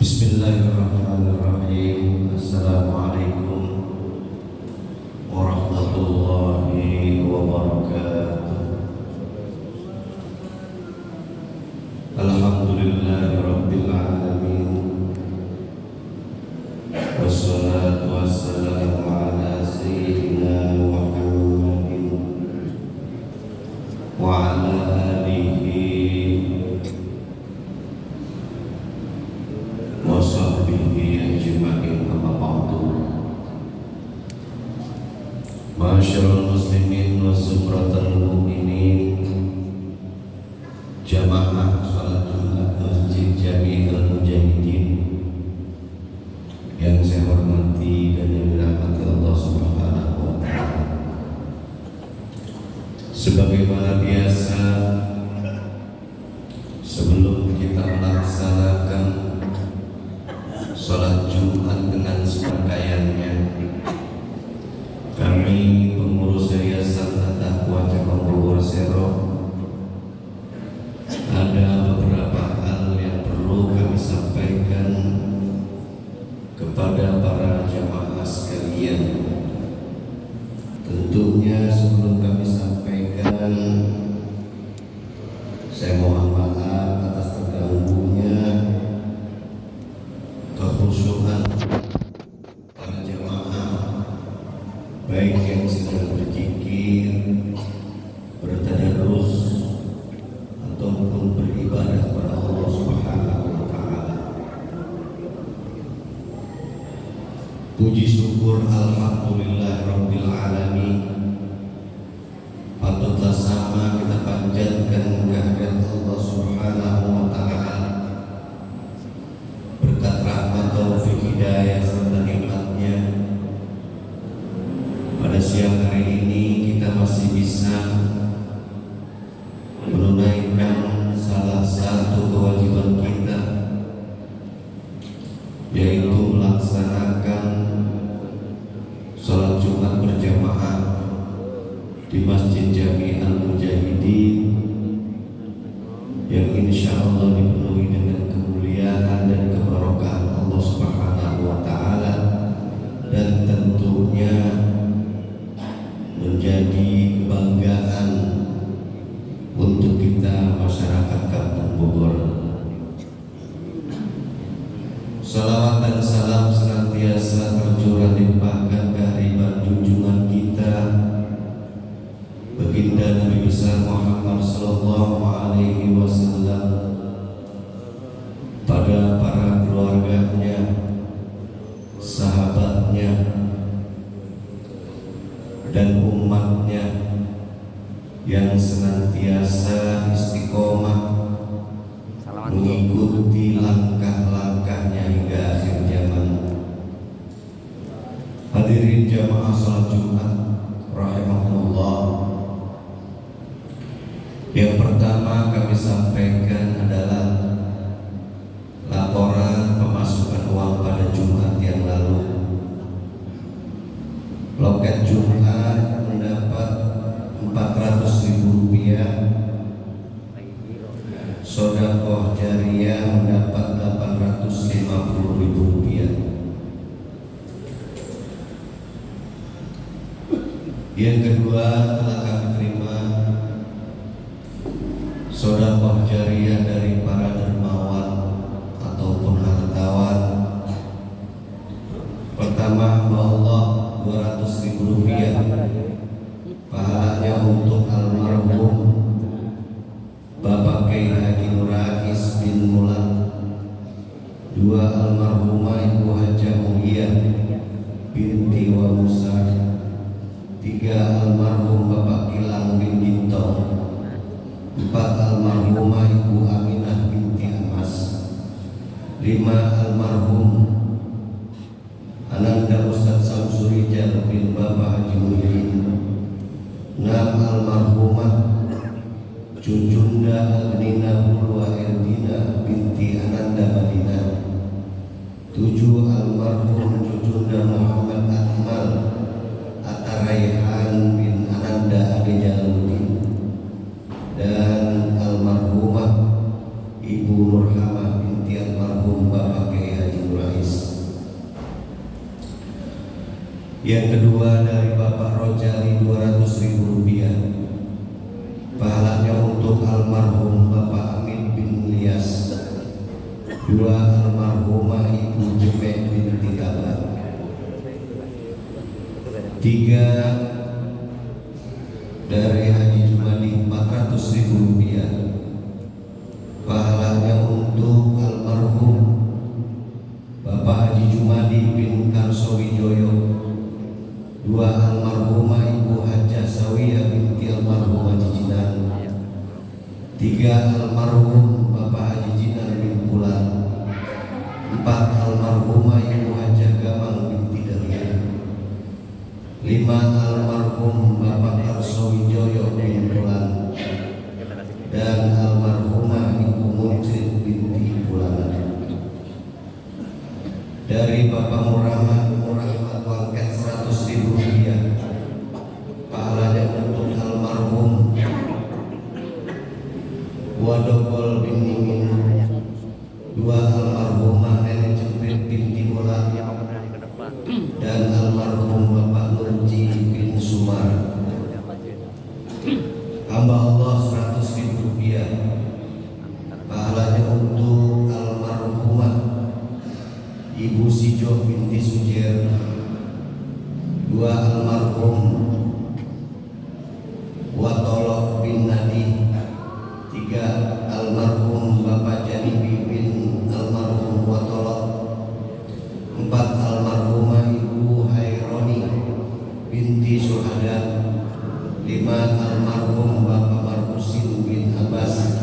Bismillahirrahmanirrahim. Assalamualaikum warahmatullahi wabarakatuh. Alhamdulillahi rabbil alamin. Wassalatu wassalamu ala sayyidina Muhammadin wa ala alihi wa sahbihi ajma'in, amma ba'du. Ma'asyiral muslimin wa zumratal mu'minin, jamaah salat Jumat Masjid Jami'ul Mujahidin yang saya hormati dan yang dirahmati Allah Subhanahu wa ta'ala. Sebagaimana biasa, sebelum kita melaksanakan sholat Jumat dengan serangkaiannya, kami pengurus Yayasan At-Taqwa Cabang Bogor Sero ada beberapa hal yang perlu kami sampaikan kepada para jamaah sekalian. Tentunya sebelum kami sampaikan, saya mohon maaf atas terganggunya kekhusyuan para jamaah, baik yang sedang berzikir, bertadarus ataupun beribadah kepada Allah Subhanahu wa ta'ala. Puji syukur alhamdulillah rabbil alamin. Patutlah sama kita panjatkan kehadirat Allah Subhanahu wa ta'ala, berkat rahmat, taufik, hidayah serta nikmatnya. Pada siang hari ini kita masih bisa menunaikan salah satu kewajiban kita, yaitu melaksanakan sholat Jumat berjamaah di Masjid Jami'ul Mujahidin yang insya Allah dipenuhi dengan kemuliaan dan keberkahan Allah Subhanahu wa ta'ala, dan tentunya menjadi kebanggaan untuk kita masyarakat Kampung Bogor. Salawat dan salam senantiasa tercurah limpahkan kehadiran junjungan kita baginda Nabi besar Muhammad sallallahu alaihi wasallam, pada para keluarganya, sahabatnya, dan umatnya yang senantiasa istiqomah mengikuti langkah-langkahnya hingga akhir zaman. Hadirin jamaah salat Jumat rahimahullah, yang pertama kami sampaikan adalah laporan pemasukan uang pada Jumat yang lalu. Loket Jumat mendapat Rp400.000, sedekah jariyah mendapat Rp850.000. Yang kedua, telah kami terima sedekah jariyah dari para dermawan ataupun hartawan. Pertama, Allah Rp200.000 pahalanya untuk almarhum Bapak Kiai Haji Nurais bin Mulan. Dua, almarhumah Ibu Hajah Muhiyah binti Wa Musa. Tiga, almarhum Bapak Kilang bin Gintong. Empat, almarhumah Ibu Aminah binti Amas. Lima, almarhum Ananda Ustadz Samsurijal bin Bapak Haji Muhyiddin. Enam, almarhumah Cucunda Agnina Pulwa Erdina binti Ananda Madinah. Tujuh, almarhum Cucunda Muhammad Akmal Ataraihan bin Ananda Ade Jalaluddin. Dan almarhumah Ibu Nurhamah binti almarhum Bapak Kiai kedua dari Bapak Rojali 200.000 rupiah. Pahalanya untuk almarhum Bapak Amin bin Ilyas. Dua almarhumah Ibu Jumek binti Kabar. Tiga dari Haji Jumadi 400.000 rupiah. Pahalanya untuk almarhum Bapak Haji Jumadi bin Karsowijoyo. Dua almarhumah Ibu Hajah Sawiyah binti almarhum Haji Jinan. Tiga almarhum Bapak Haji Jinan bin Pulan. Empat almarhumah Ibu Hajah Gamal binti Dalian. Lima almarhum Bapak Karsowijoyo bin Pulan. Dan almarhumah Ibu Muncrid binti Pulan. Dari Bapak Murahmat Wangket 100.000 rupiah. Pahalanya untuk almarhum Wadokol bin Mimin. Dua almarhumah Nenek Jepit binti Bola. Dan almarhum Bapak Nurji bin Sumar. Hamba Allah 100.000 rupiah. Pahalanya untuk almarhumah Ibu Sijo binti Sujer. Dua almarhum Watolok bin Nadi. Tiga almarhum Bapak Janibi bin almarhum Watolok. Empat almarhumah Ibu Haironi binti Syuhada. Lima almarhum Bapak Marhusin bin Abbas.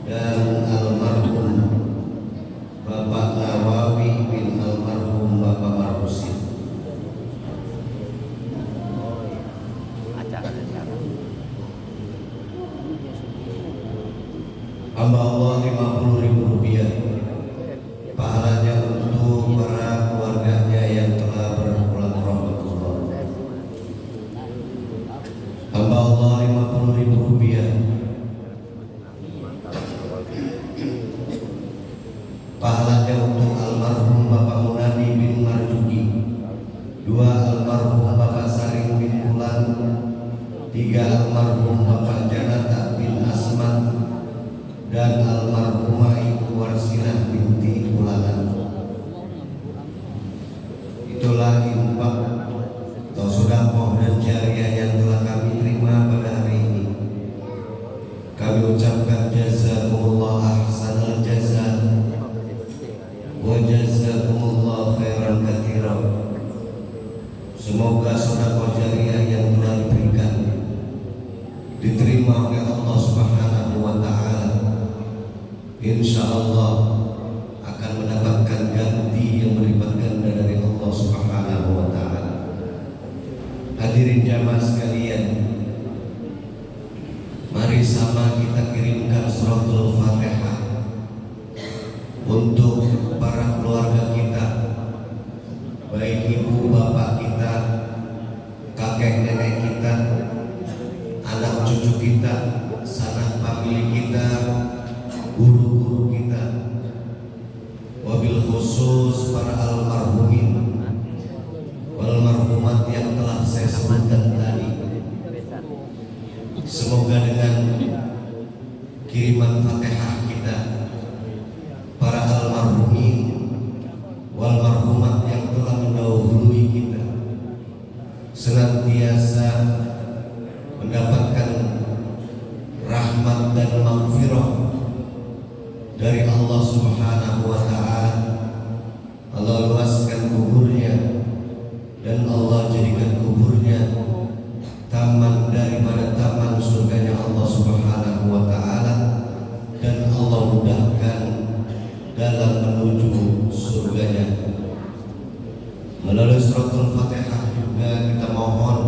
Dan almarhum Bapak Nawawi bin almarhum Bapak Marhusin. Hamba Allah 50.000 rupiah. Pahalanya untuk para keluarganya yang telah berpulang rahmatullah. Hamba Allah 50.000 rupiah. Pahalanya untuk almarhum Bapak Munadi bin Marjuki. Dua almarhum Bapak Saring bin Pulan. Tiga almarhum Bapak Janata bin Asman. Dan almarhumah Ibu Warsinah binti Pulanan. Itulah infak atau sedekah dan jariah yang telah kami terima pada hari ini. Kami ucapkan jazakumullah ahsanal jazaa wa jazakumullah khairan katsiran. Semoga sedekah jariah yang telah diberikan diterima oleh Allah Subhanahu wa taala. Insyaallah akan mendapatkan ganti yang berlipat ganda dari Allah Subhanahu wa taala. Hadirin jamaah sekalian, mari sama kita kirimkan suratul Fatihah untuk para keluarga kita, baik ibu bapak kita, kakek nenek kita, anak cucu kita, sanak famili kita, guru-guru kita, wabil khusus para almarhumin wal marhumat yang telah saya sebutkan tadi. Semoga dengan kiriman Fatihah kita, para almarhumin wal marhumat yang telah mendahului kita senantiasa mendapatkan rahmat dan maghfirah dari Allah Subhanahu wa taala. Allah luaskan kuburnya dan Allah jadikan kuburnya taman daripada taman surganya Allah Subhanahu wa taala, dan Allah mudahkan dalam menuju surganya. Melalui suratul Fatihah juga kita mohon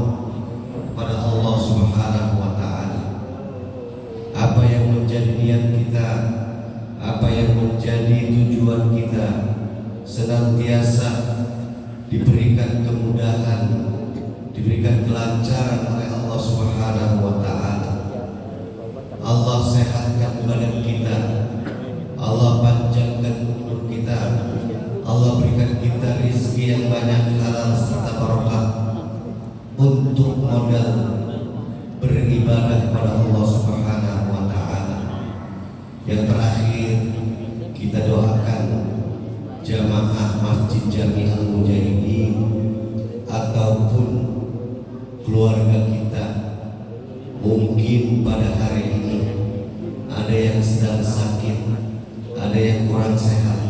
kepada Allah Subhanahu wa taala apa yang menjadi niat kita, apa yang menjadi tujuan kita, senantiasa diberikan kemudahan, diberikan kelancaran oleh Allah Subhanahu wa taala. Allah sehatkan badan kita, Allah panjangkan umur kita, Allah berikan kita rezeki yang banyak, halal serta barokah. kita doakan jamaah Masjid Jami'al Mujahidin ataupun keluarga kita, mungkin pada hari ini ada yang sedang sakit, ada yang kurang sehat.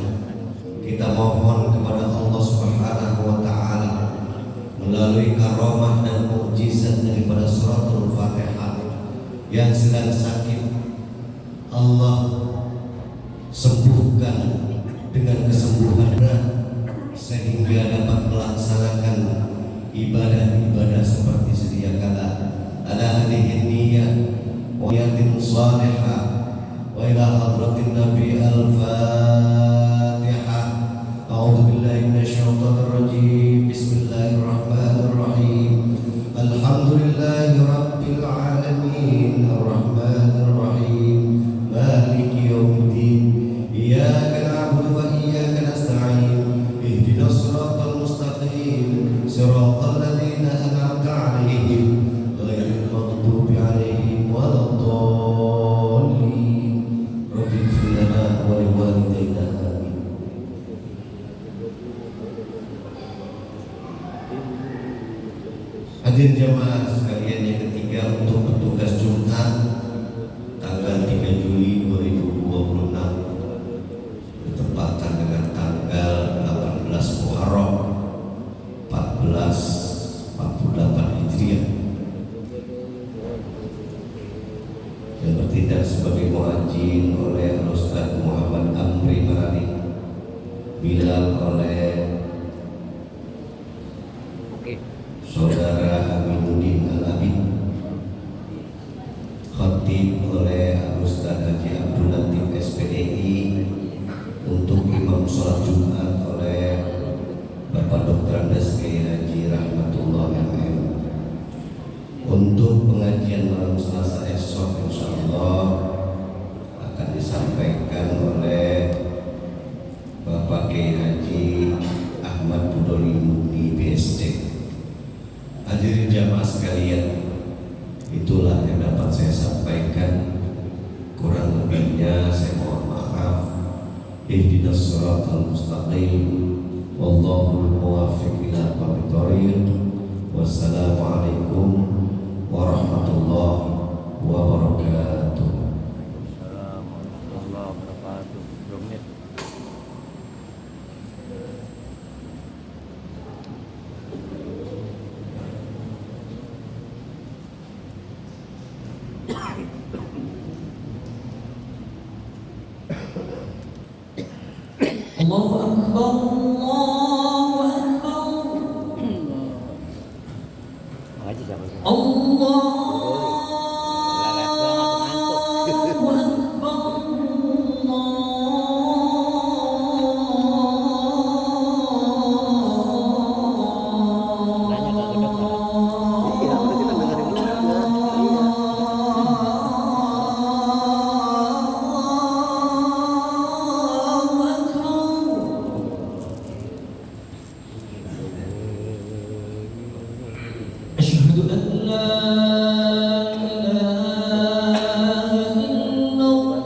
Kita mohon kepada Allah Subhanahu wa Ta'ala melalui karamah dan mukjizat daripada suratul Fatihah, yang sedang sakit Allah sembuhkan dengan kesembuhannya sehingga dapat melaksanakan ibadah-ibadah seperti sedia kala. Ala hadhihi niyyah wa niyatin salihah wa ila hadratin nabi al-Fatihah. A'udzu billahi minasyaitonir rajim. Bismillahirrahmanirrahim. Alhamdulillahi rabbil alamin. Arrahmanir rahim. Maliki yaumiddin. Iyyaka na'budu wa iyyaka nasta'in. Ihdinas siratal mustaqim. Siratal ladzina an'amta 'alaihim ghairil maghdubi 'alaihim waladdallin. Rabbighfir lana wa liwalidayna. Amin. Hadirin jamaah sekalian yang ketiga, untuk petugas Jumat tanggal 3 Juli 2026 bertepatan dengan tanggal 18 Muharram 1448 Hijriah, yang bertindak sebagai muadzin oleh Ustaz Muhammad Amri Marani, Bilal oleh Saudara Aminuddin Al-Abid, khatib oleh Ustaz Haji Abdul Latif SPDI, untuk imam sholat Jumat oleh Bapak Dr. Andes Kiai Haji Rahmatullah MM. Untuk pengajian malam Selasa esok insyaallah akan disampaikan oleh Bapak Kiai Haji Ahmad Budoli di BSD. Hadirin jamaah sekalian, itulah yang dapat saya sampaikan. Kurang lebihnya saya mohon maaf. Ihdinas siratal mustaqim. Wallahul muwaffiq ila aqwamit thoriq. Wassalamualaikum warahmatullahi wabarakatuh. Warahmatullahi wabarakatuh. Rumit. Allahu Akbar, Allahu Akbar, Ngaji siapa sih? Allahu Asyhadu an la ilaha illallah.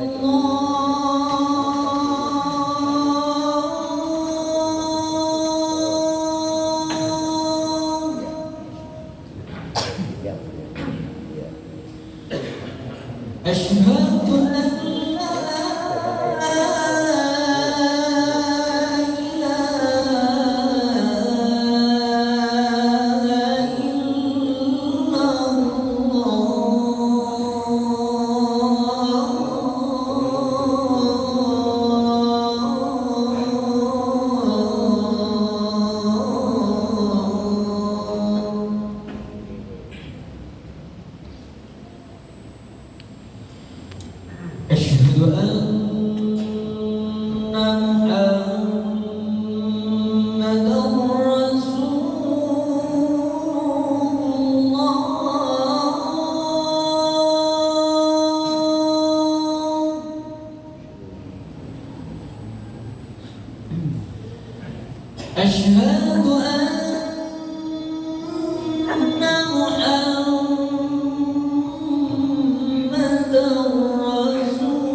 Asyhadu an la Asyhadu anna Muhammadan Rasulullah. Asyhadu anna Muhammadan Rasulullah.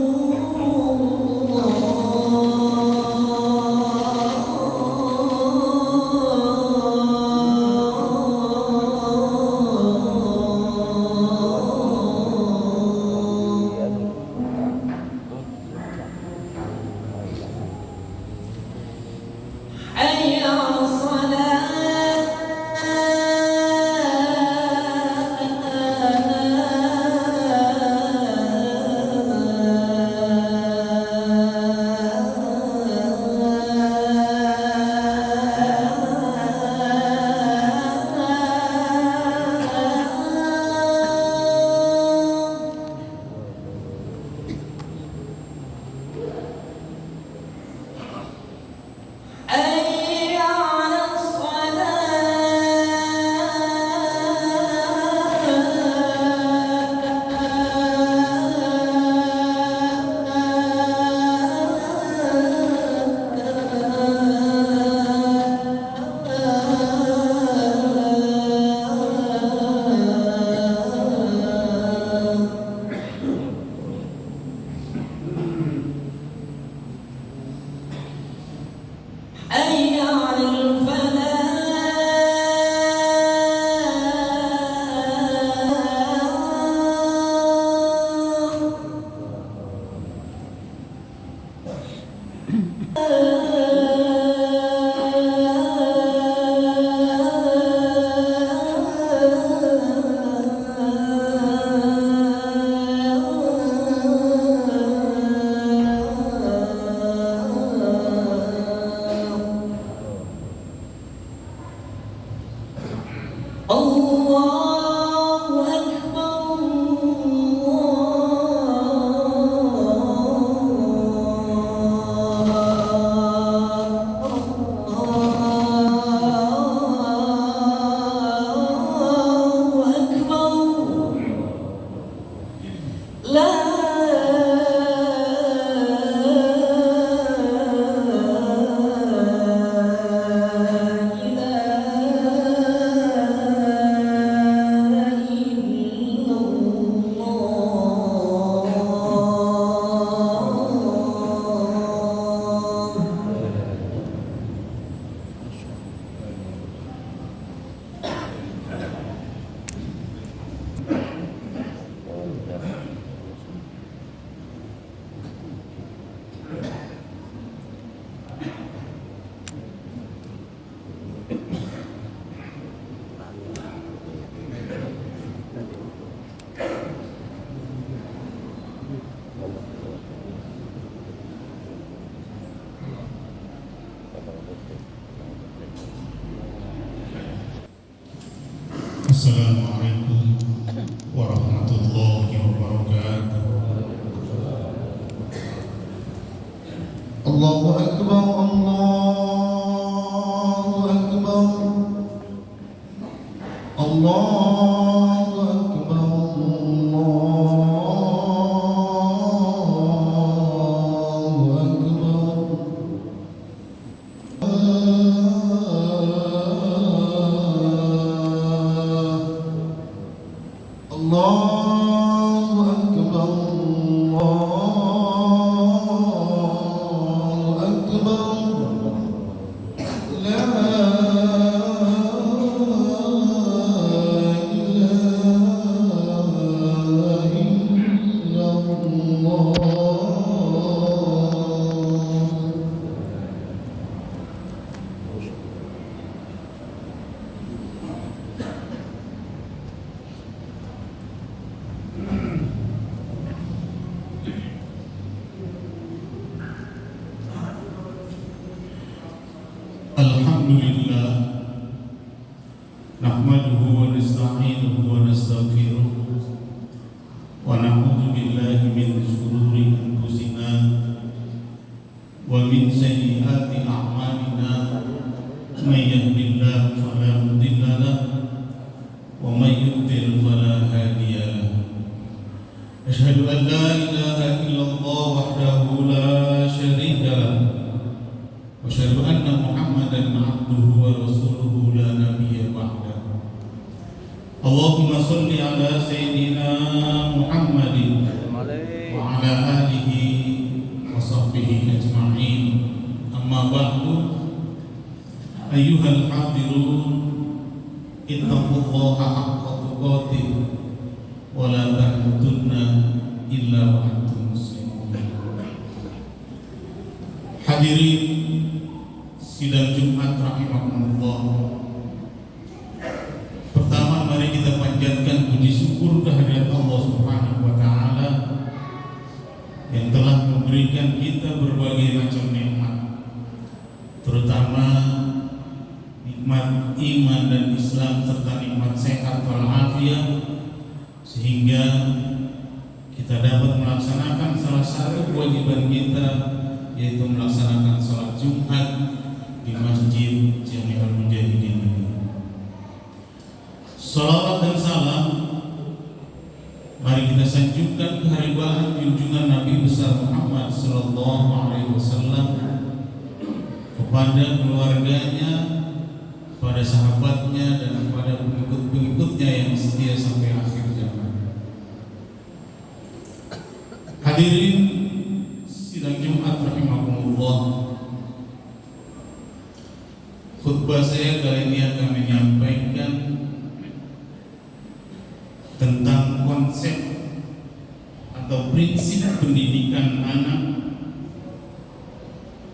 لا إله إلا الله. Assalamualaikum warahmatullahi wabarakatuh. Allahu Akbar, Allahu Akbar, Allahu Akbar, Allahu Akbar. Allahu Akbar, Allahu Akbar. La ilaha illallah. Alhamdulillah, nahmaduhu wa nasta'inuhu wa nastaghfiruh wa na'udzu billahi min shururi anfusina wa min sayyiati a'malina. May yahdihillahu fala mudilla lahu wa may yudlil fala hadiya lahu. Asyhadu an la ilaha illallah wahdahu la syarika lahu wa asyhadu anna Muhammadan abduhu wa rasuluhu la nabiyya ba'dahu. Allahumma shalli ala sayyidina Muhammadin wa ala alihi wa sahbihi ajma'in. Amma ba'du, ayyuhal hadirun, ittaqullaha haqqa tuqatih wa la tamutunna illa wa antum muslimun. Hadirin sidang Jumat rahimakumullah. Pertama, mari kita panjatkan puji syukur kehadirat Allah Subhanahu wa taala yang telah memberikan kita berbagai macam nikmat, terutama nikmat iman dan Islam serta nikmat sehat walafiat, sehingga kita dapat melaksanakan salah satu kewajiban kita, yaitu melaksanakan salat Jumat di Masjid Jami'ul Mujahidin ini. Salawat dan salam mari kita sanjungkan kehariban junjungan Nabi besar Muhammad sallallahu alaihi wasallam kepada keluarganya, kepada sahabatnya, dan kepada pengikut-pengikutnya yang setia sampai akhir zaman. Hadirin sidang Jumat rahimakumullah. Khutbah saya kali ini akan menyampaikan tentang konsep atau prinsip pendidikan anak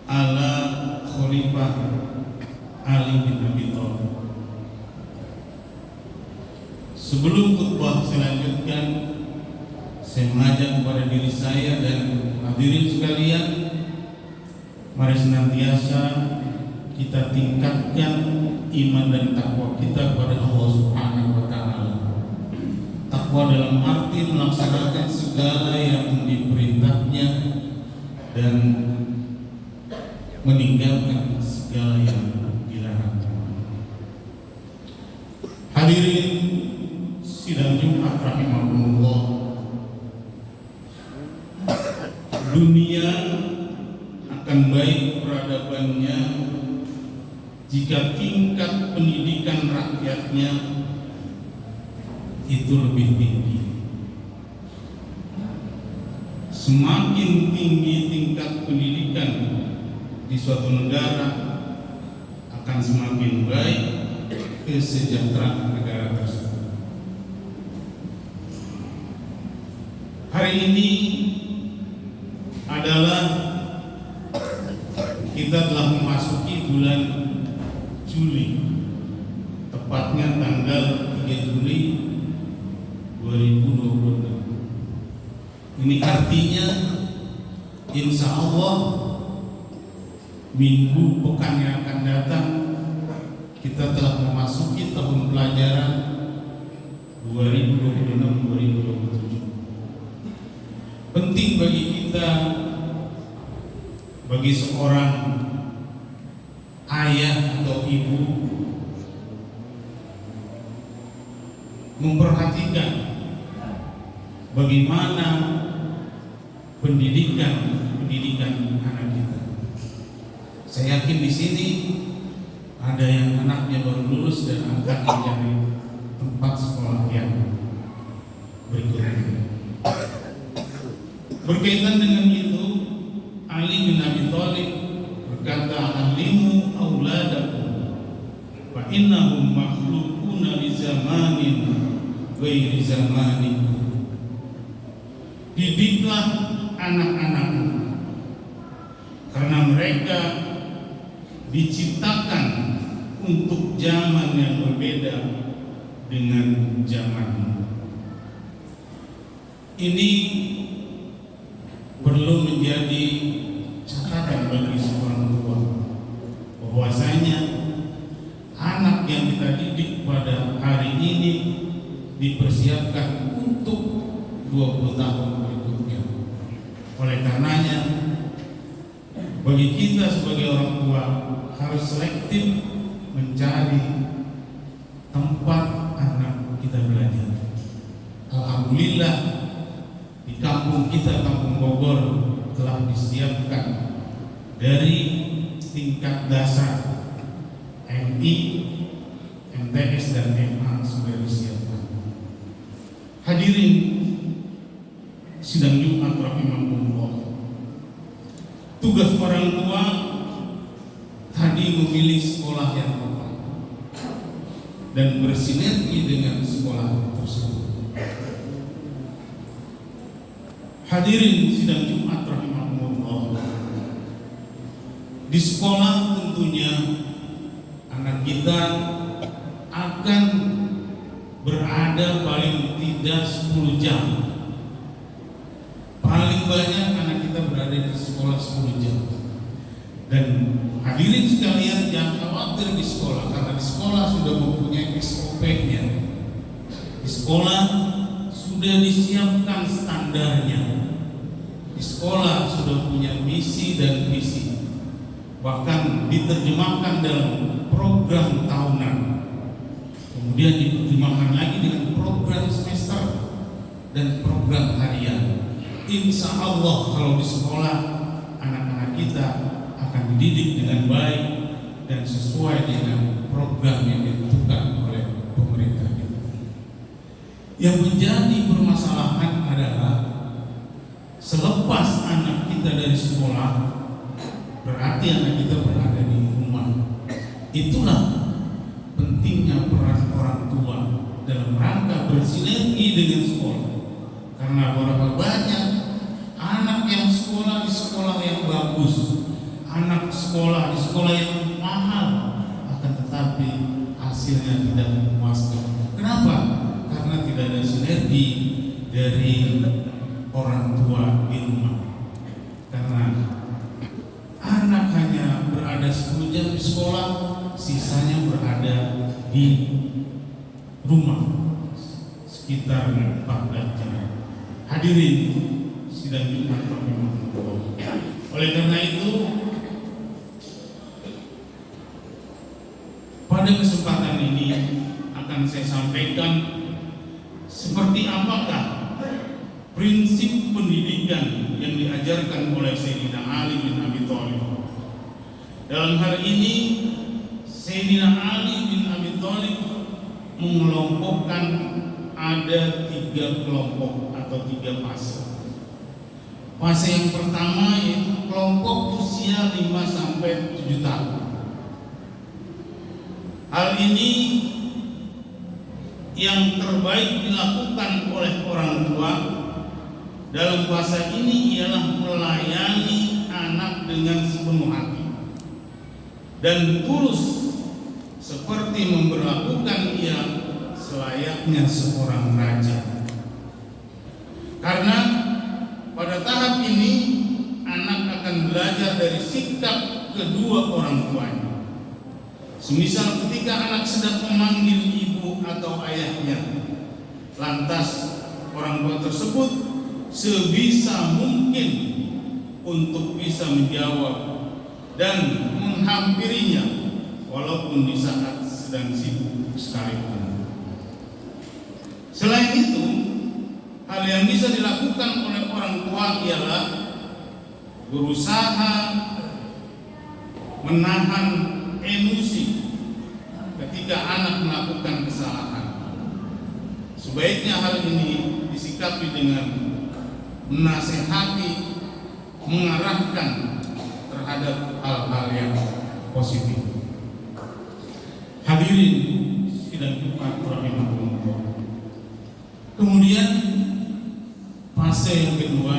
ala Khalifah Ali bin Abi Thalib. Sebelum khutbah saya lanjutkan, saya mengajak kepada diri saya dan hadirin sekalian, mari senantiasa kita tingkatkan iman dan takwa kita kepada Allah Subhanahu wa taala. Takwa dalam arti melaksanakan segala yang diperintahnya dan meninggalkan segala yang dilarangnya. Hadirin sidang Jumat rahimakumullah. dunia akan baik peradabannya jika tingkat pendidikan rakyatnya itu lebih tinggi. Semakin tinggi tingkat pendidikan di suatu negara, akan semakin baik kesejahteraan negara tersebut. Hari ini adalah kita telah memasuki bulan Juli, tepatnya tanggal 3 Juli 2026. Ini artinya insya Allah minggu pekan yang akan datang kita telah memasuki tahun pelajaran 2026-2027. Penting bagi kita, bagi seorang ayah atau ibu, memperhatikan bagaimana pendidikan anak kita. Saya yakin di sini ada yang anaknya baru lulus dan akan mencari tempat sekolah yang berikutnya. Berkaitan dengan itu, Ali bin Abi Thalib berkata, "Alimu auladakum fa innahum makhluquna li zamanin ghairi zamanikum." Didiklah anak-anakmu karena mereka diciptakan untuk zaman yang berbeda dengan zamanmu. Ini perlu menjadi catatan bagi seorang tua, bahwasanya anak yang kita didik pada hari ini dipersiapkan untuk 20 tahun berikutnya. Oleh karenanya, bagi kita sebagai orang tua harus selektif mencari tempat anak kita belajar. Alhamdulillah di kampung kita, Kampung Bogor, telah disiapkan dari tingkat dasar MI, MTS dan MA sudah disiapkan. Hadirin sidang Jumat rahimakumullah. Tugas orang tua tadi memilih sekolah yang tepat dan bersinergi dengan sekolah tersebut. Hadirin sidang Jumat rahimakumullah. Di sekolah tentunya anak kita akan berada paling tidak 10 jam. Paling banyak anak kita berada di sekolah 10 jam. Dan hadirin sekalian, jangan khawatir di sekolah, karena di sekolah sudah mempunyai SOP-nya. Di sekolah sudah disiapkan standarnya. Di sekolah sudah punya misi dan visi. Bahkan diterjemahkan dalam program tahunan. Kemudian diterjemahkan lagi dengan program semester dan program harian. Insya Allah kalau di sekolah anak-anak kita akan dididik dengan baik dan sesuai dengan program yang ditentukan oleh pemerintah kita. Yang menjadi permasalahan adalah selepas anak kita dari sekolah, berarti anak kita berada di rumah. Itulah pentingnya peran orang tua dalam rangka bersinergi dengan sekolah. Karena berapa banyak anak yang sekolah di sekolah yang bagus, anak sekolah di sekolah yang mahal, akan tetapi hasilnya tidak memuaskan. Kenapa? Karena tidak ada sinergi dari orang tua di rumah. Karena anak hanya berada 10 jam di sekolah, sisanya berada di rumah sekitar 14 jam. Hadirin sidang Jumat rahimakumullah. Oleh karena itu, pada kesempatan ini akan saya sampaikan seperti apakah prinsip pendidikan yang diajarkan oleh Sayyidina Ali bin Abi Thalib. Dalam hal ini Sayyidina Ali bin Abi Thalib mengelompokkan ada 3 kelompok atau 3 fase. Fase yang pertama yaitu kelompok usia 5 sampai 7 tahun. Hal ini yang terbaik dilakukan oleh orang tua dalam fase ini ialah melayani anak dengan sepenuh hati dan tulus, seperti memperlakukan ia selayaknya seorang raja. Karena pada tahap ini anak akan belajar dari sikap kedua orang tuanya. Semisal ketika anak sedang memanggil ibu atau ayahnya, lantas orang tua tersebut sebisa mungkin untuk bisa menjawab dan menghampirinya walaupun di saat sedang sibuk sekalipun. Selain itu, hal yang bisa dilakukan oleh orang tua ialah berusaha menahan emosi ketika anak melakukan kesalahan. Sebaiknya hal ini disikapi dengan menasehati, mengarahkan terhadap hal-hal yang positif. Hadirin sidang Jumat rahimahullah. Kemudian fase yang kedua,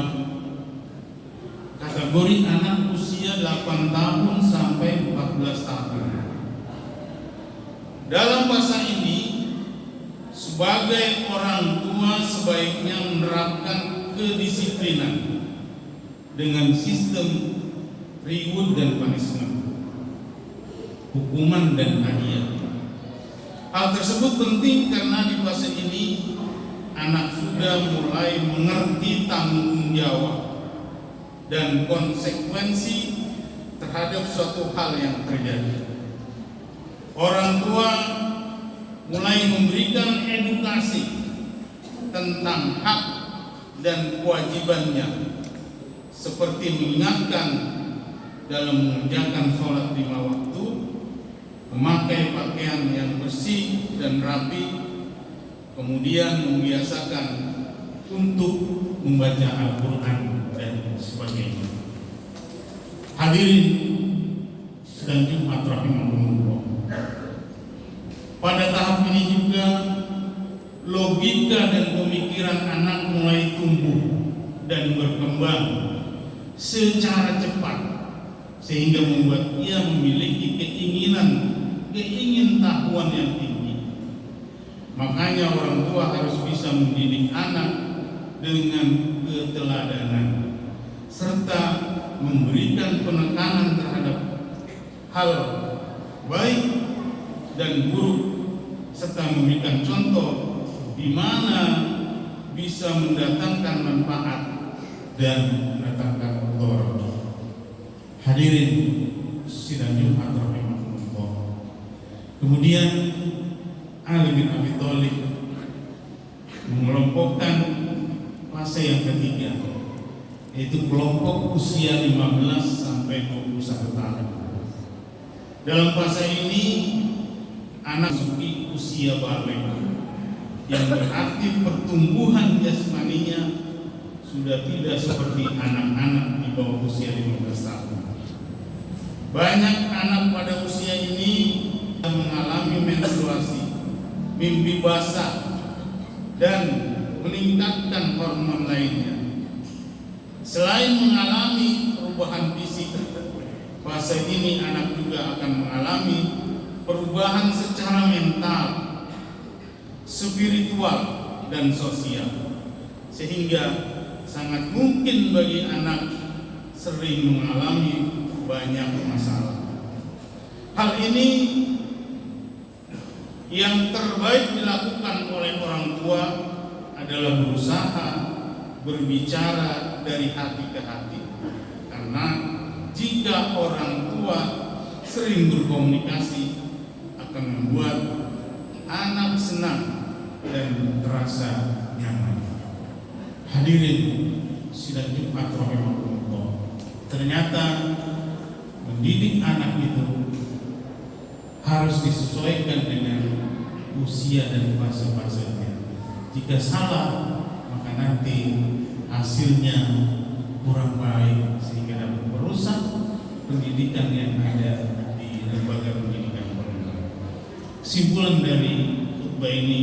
kategori anak usia 8 tahun sampai 14 tahun. Dalam fase ini, sebagai orang tua sebaiknya menerapkan kedisiplinan dengan sistem reward dan punishment, hukuman dan hadiah. Hal tersebut penting karena di fase ini anak sudah mulai mengerti tanggung jawab dan konsekuensi terhadap suatu hal yang terjadi. Orang tua mulai memberikan edukasi tentang hak dan kewajibannya, seperti mengingatkan dalam mengerjakan sholat 5 waktu, memakai pakaian yang bersih dan rapi, kemudian membiasakan untuk membaca Al-Quran dan sebagainya. Hadirin sedang Jumat rahimahullah. Pada tahap ini juga logika dan pemikiran anak mulai tumbuh dan berkembang secara cepat, sehingga membuat ia memiliki keingintahuan yang tinggi. Makanya orang tua harus bisa mendidik anak dengan keteladanan serta memberikan penekanan terhadap hal baik dan buruk, serta memberikan contoh di mana bisa mendatangkan manfaat dan mendatangkan mudarat. Hadirin sidang Jumat rahimahullah. Kemudian Ali bin Abi Thalib mengelompokkan fase yang ketiga, yaitu kelompok usia 15 sampai 21 tahun. Dalam fase ini anak memasuki usia balik, yang berarti pertumbuhan jasmaninya sudah tidak seperti anak-anak di bawah usia 15 tahun. Banyak anak pada usia ini mengalami menstruasi, mimpi basah, dan meningkatkan hormon lainnya. Selain mengalami perubahan fisik, fase ini anak juga akan mengalami perubahan secara mental, spiritual, dan sosial, sehingga sangat mungkin bagi anak sering mengalami banyak masalah. Hal ini yang terbaik dilakukan oleh orang tua adalah berusaha berbicara dari hati ke hati, karena jika orang tua sering berkomunikasi akan membuat anak senang dan terasa nyaman. Hadirin sidang Jumat rahimahullah. Ternyata mendidik anak itu harus disesuaikan dengan usia dan fase-fasenya. Jika salah, maka nanti hasilnya kurang baik sehingga dapat merusak pendidikan yang ada di lembaga pendidikan formal. Kesimpulan dari khutbah ini,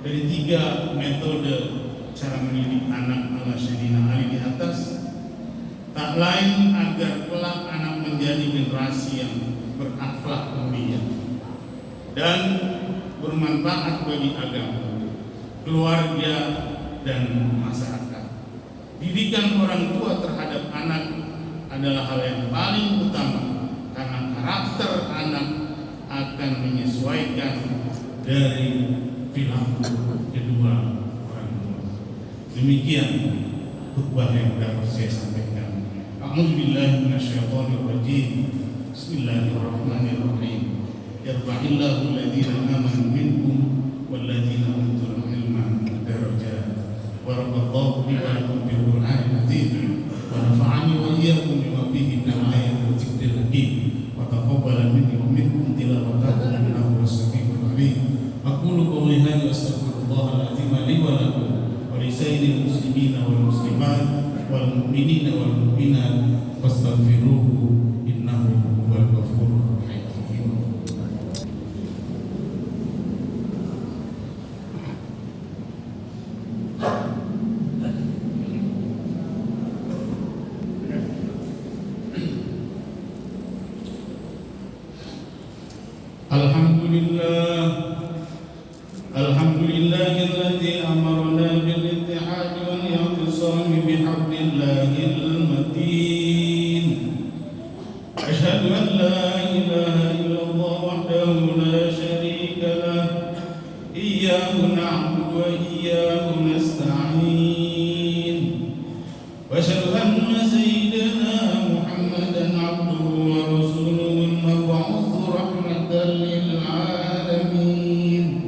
dari 3 metode cara mendidik anak ala Sayyidina Ali di atas, tak lain agar kelak anak menjadi generasi yang berakhlak mulia dan bermanfaat bagi agama, keluarga, dan masyarakat. Didikan orang tua terhadap anak adalah hal yang paling utama karena karakter anak akan menyesuaikan dari perilaku kedua orang tua. Demikian khutbah yang dapat saya sampaikan. A'udzubillahi minasyaitonir rajim. Bismillahirrahmanirrahim. Yarfa'illahu alladhina amanu minkum walladzina utul ilma darajat. Barakallahu li wa lakum bil Qur'anil azim. Wa nafa'ani wa iyyakum bima fihi min ayatin wa dzikril hakim. Wa taqabbala minni wa minkum tilawatahu innahu was-sami'ul 'alim. Aqulu qawli hadza wa astaghfirullahal azim li wa lakum wa li sayyidil muslimina wal muslimat wal mu'minina wal mu'minat fastaghfiruhu innahu huwal ghafurur rahim. Alhamdulillahilladzi amarna bil ittihad wal i'tisam bihablillahil matin. Asyhadu an la ilaha illallah wahdahu la syarika lah. Iyyahu na'budu wa iyyahu nasta'in. Wa asyhadu anna sayyidana Muhammadan 'abduhu wa rasuluhu al-mab'uts rahmatan lil 'alamin.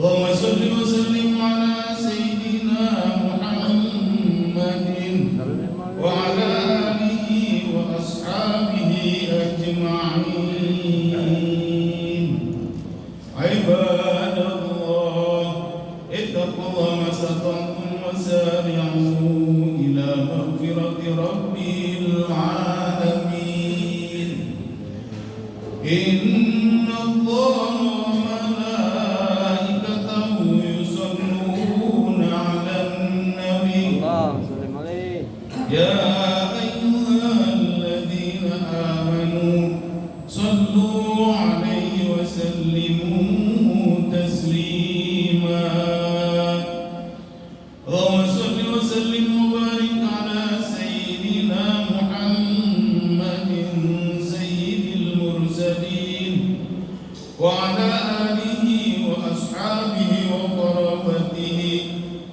Allahumma shalli wa sallim ala sayyidina Muhammadin wa ala alihi wa ashabihi ajma'in. Ibadallah, ittaqullaha mastata'tum wa sari'u ila maghfirati rabbil alamin. Inna Allaha يا أيها الذين آمنوا صلوا عليه وسلموا تسليما. اللهم صل وسلم وبارك على سيدنا محمد سيد المرسلين وعلى آله وأصحابه وقرابته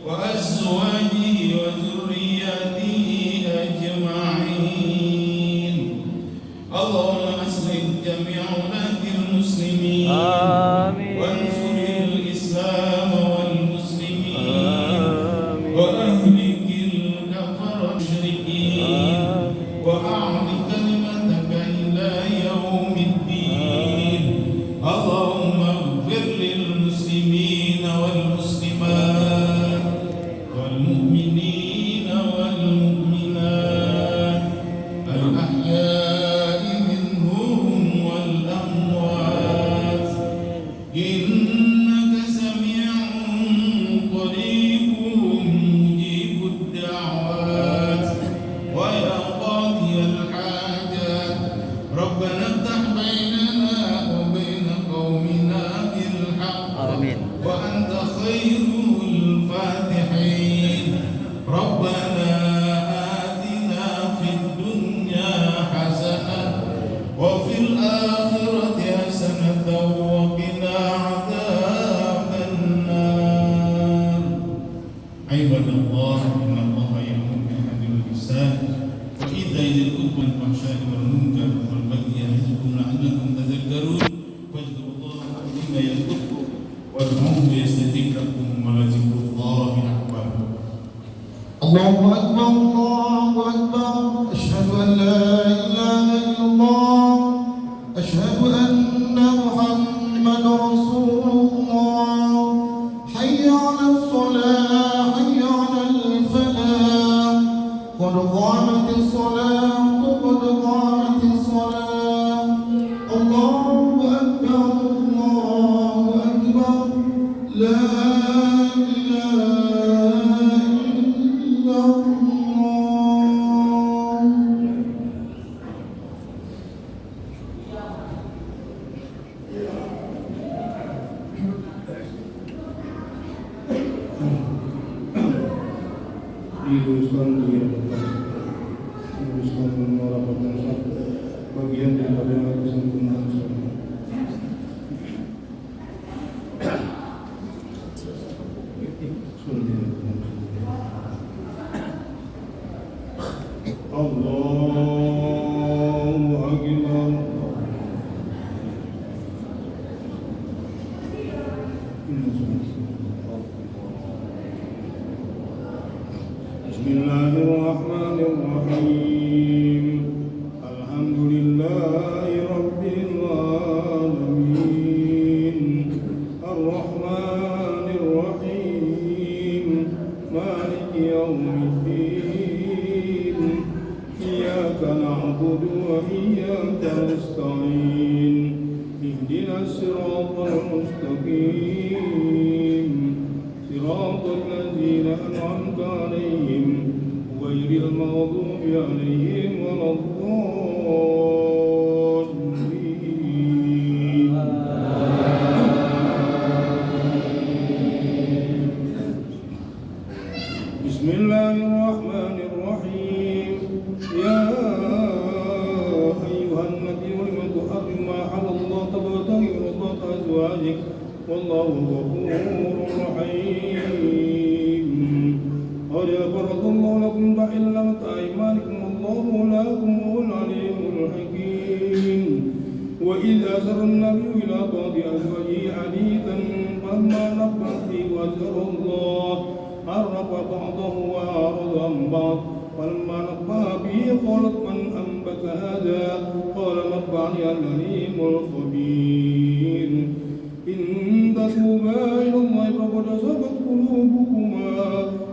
وأزواجه وذرياته أجمعين. اللهم أصلح جميع ولاة المسلمين وانصر الإسلام والمسلمين وأهلك الكفر المشركين وأعل كلمتك إلى يوم الدين. اللهم اغفر للمسلمين والمسلمات والمؤمنين والمؤمنات الأحياء منهم والأموات إنك سميع قريب مجيب الدعوات ويا قاضي الحاجات ربنا افتح بيننا وبين قومنا بالحق وأنت خير الفاتحين. ربنا آتنا في الدنيا حسنة وفي الآخرة حسنة وقنا عذاب النار. عباد الله، إن الله يأمر بالعدل والإحسان وإيتاء ذي القربى والفحشاء والمنكر والبغي يعظكم لعلكم تذكرون. واذكروا الله العظيم يذكركم وادعوه يستجب لكم ولذكر الله أكبر. diluruskan merapatkan satu bagian daripada kesempurnaan sholat. Allahu Akbar. Bismillahirrahmanirrahim. Alhamdulillahi rabbil alamin. Ar-Rahmanir Rahim. Maliki yaumiddin. Iyyaka na'budu wa iyyaka nasta'in. Ihdinas siratal mustaqim. Siratal ladzina an'amta 'alaihim غير المغضوب عليهم ولا الضالين. بسم الله الرحمن الرحيم. يا أيها النبي لم تحرم ما حرم الله تبتغي مرضات أزواجك والله غفور رحيم. قد فرض الله لكم تحلة أيمانكم والله مولاكم وهو العليم الحكيم. وإذ أسر النبي إلى بعض أزواجه حديثا فلما نبأت به وأسر الله عرف بعضه وأعرض عن بعض فلما نبأ به قالت من أنبأك هذا قال نبأني العليم الخبير. إن تتوبا إلى الله فقد صغت قلوبكما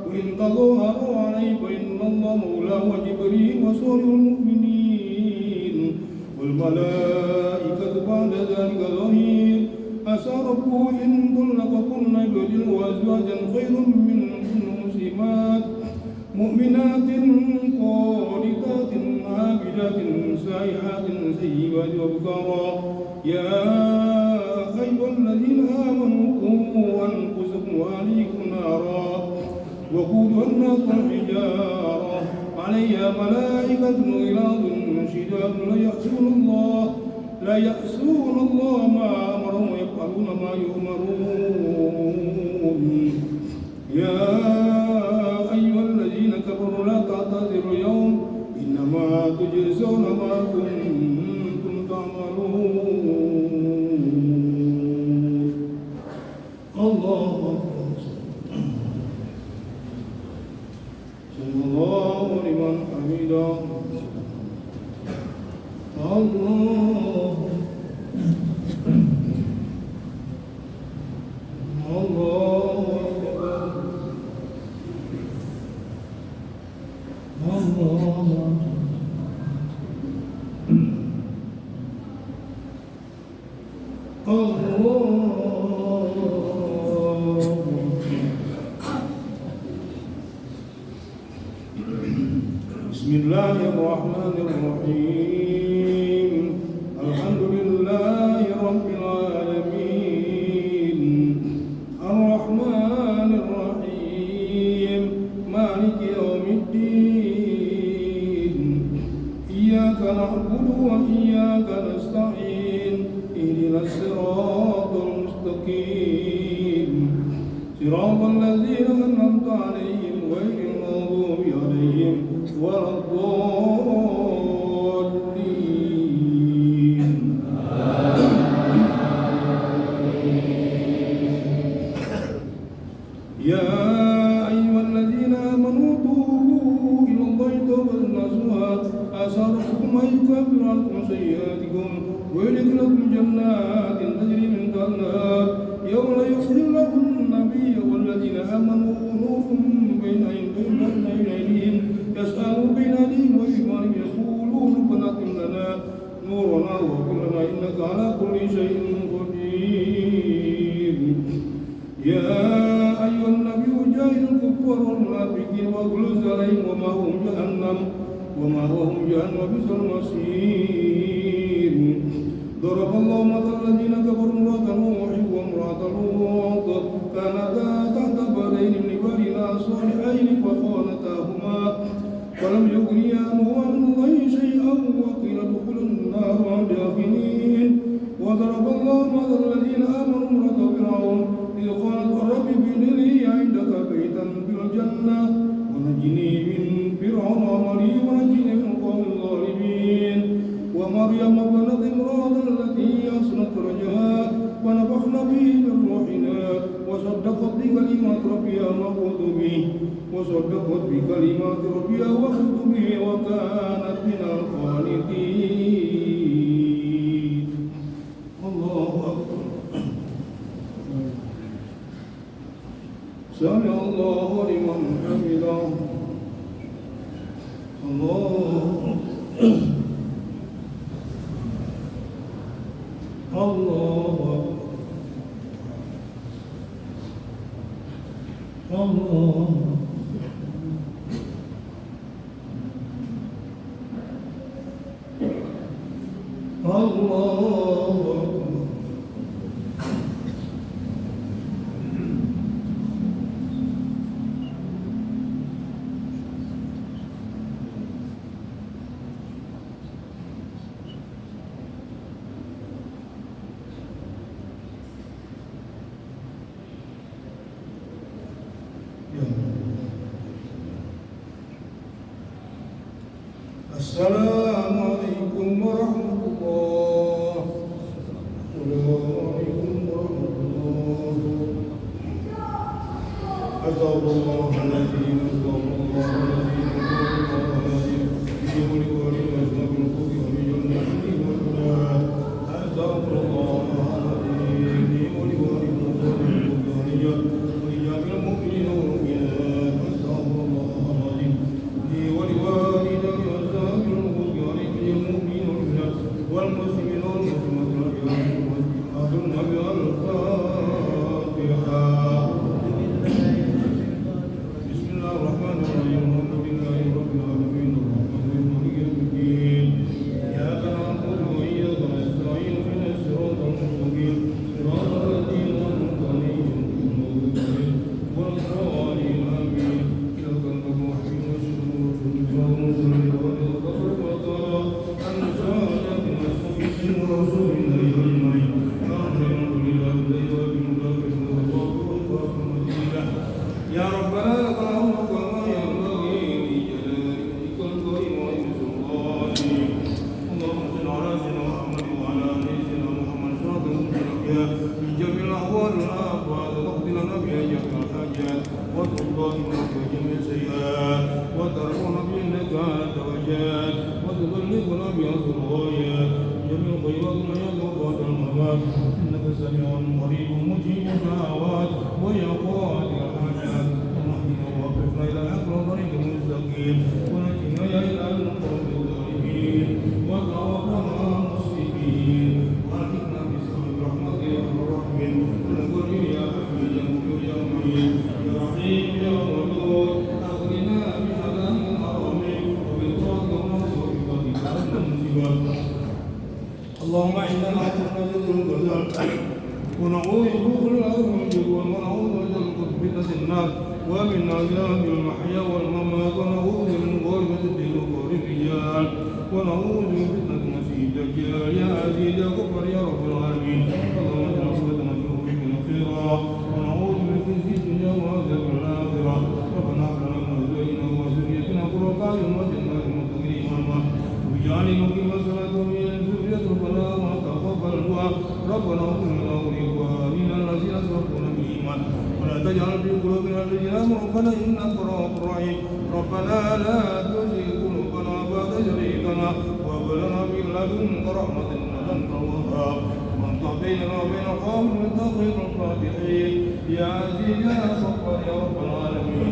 وإن تظاهروا عليه فإن الله مولاه وجبريل وصالح المؤمنين والملائكة بعد ذلك ظهير. عسى ربه إن طلقكن يبدله أزواجا خيرا منكن مسلمات مؤمنات قانتات عابدات سائحات سيبات وابكارا. يا أيها الذين آمنوا قوا أنفسكم وأهليكم نارا وقودها الناس والحجارة عليها ملائكة غلاظ شداد لا يعصون الله ما أمرهم ويفعلون ما يؤمرون. يا أيها الذين كفروا لا تعتذروا اليوم إنما تجزون ما كنتم تعملون. الله أكبر. الله لمن حمده. الله الله أكبر. بسم الله الرحمن الرحيم. الحمد لله رب العالمين. الرحمن الرحيم. مالك يوم الدين. إياك نعبد وإياك نستعين. اهدنا الصراط المستقيم. صراط الذين أنعمت عليهم غير المغضوب عليهم ولا الضالين. يا أيها الذين آمنوا توبوا سيئاتكم ويدخلكم جنات تجري من تحتها الأنهار يوم لا يخزي الله النبي والذين آمنوا نورهم بين أيديهم يسألون بين أيديهم وبأيمانهم يقولون ربنا اغفر لنا نورنا واغفر لنا إنك على كل شيء قدير. يا أيها النبي جاهد الكفار والمنافقين واغلظ عليهم ومأواهم جهنم وبئس المصير. ضرب الله مثل الذين كفروا امرأة نوح وامرأة لوط كانتا تحت بنين من عبادنا صالحين فخانتاهما فلم يغنيا عنهما من الله شيئا وقيل ادخلوا النار مع الداخلين. وضرب الله مثل الذين آمنوا امرأة فرعون إذ قالت رب ابن لي عندك بيتا في الجنة ونجني من فرعون وعمله ونجني من القوم الظالمين. ومريم ابنة عمران التي أحصنت فرجها ونفخنا به من روحنا وصدقت بكلمات ربها وكتبه وكانت من القانتين. الله أكبر. سمع الله لمن حمده. الله أكبر. الله السلام عليكم ورحمة الله. السلام عليكم ورحمة الله. أسأل الله الذين اللهم إنا نعوذ ونعوذ من فتنة النار ومن عذاب المحيا والممات ونعوذ من غربة الدين وقهر الرجال ونعوذ من فتنة المسيح الدجال. يا عزيز يا غفار يا رب العالمين. اللهم اجعل عقبتنا في أمورنا خيرا ونعوذ من خزي الدنيا وعذاب الآخرة. ربنا هب لنا من أزواجنا وذريتنا قرة أعين واجعلنا للمتقين إماما واجعلنا مقيم الصلاة ومن ذرية ربنا وتقبل الدعاء. ربنا اغفر لنا ولإخواننا الذين سبقونا بالإيمان ولا تجعل في قلوبنا الذين آمنوا ربنا إنك رؤوف رحيم. ربنا لا تزغ قلوبنا بعد إذ هديتنا وهب لنا من لدنك رحمة إنك أنت الوهاب وافتح بيننا وبين قوم من خير الفاتحين يا عزيز يا غفار يا رب العالمين